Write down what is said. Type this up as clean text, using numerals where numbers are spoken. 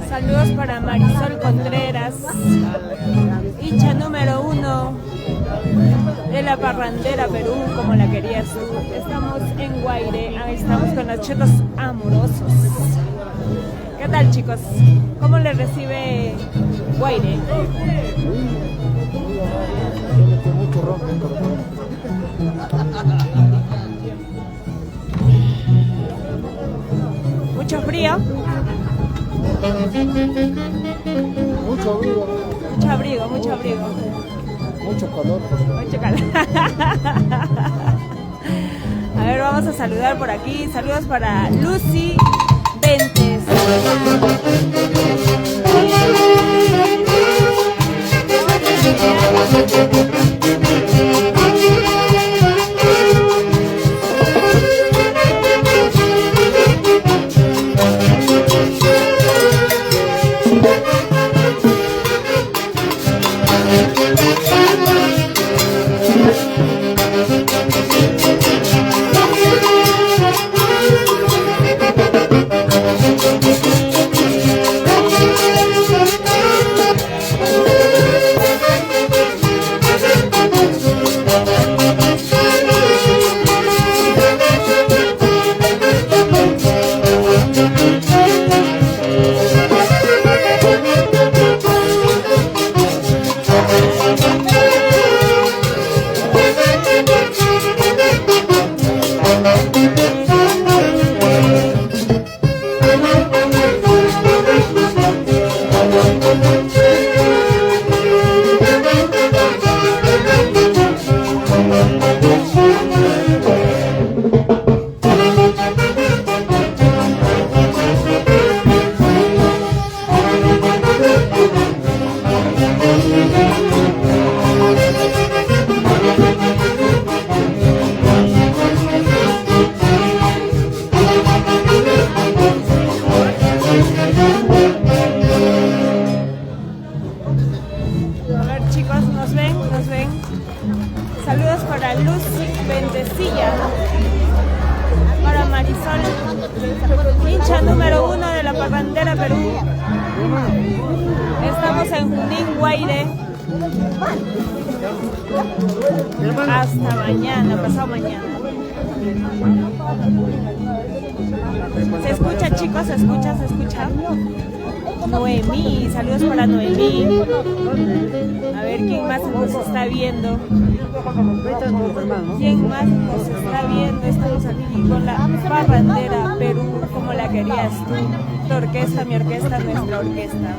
Saludos para Marisol Contreras, hincha número 1 de la Parrandera Perú, como la querías tú. Estamos en Guaire, estamos con los chetos amorosos. ¿Qué tal, chicos? ¿Cómo les recibe Guaire? ¿Mucho frío? Mucho abrigo. Mucho abrigo, mucho abrigo. Mucho calor. Mucho calor. A ver, vamos a saludar por aquí. Saludos para Lucy Ventes. Hincha número 1 de la Parrandera Perú. Estamos en Junín, Guaire. Hasta mañana, pasado mañana. ¿Se escucha, chicos? ¿Se escucha? ¿Se escucha? Noemí, saludos para Noemí. A ver quién más nos está viendo. ¿Quién más nos está viendo? Estamos aquí con la Parrandera Perú, como la querías tú. Tu orquesta, mi orquesta, nuestra orquesta.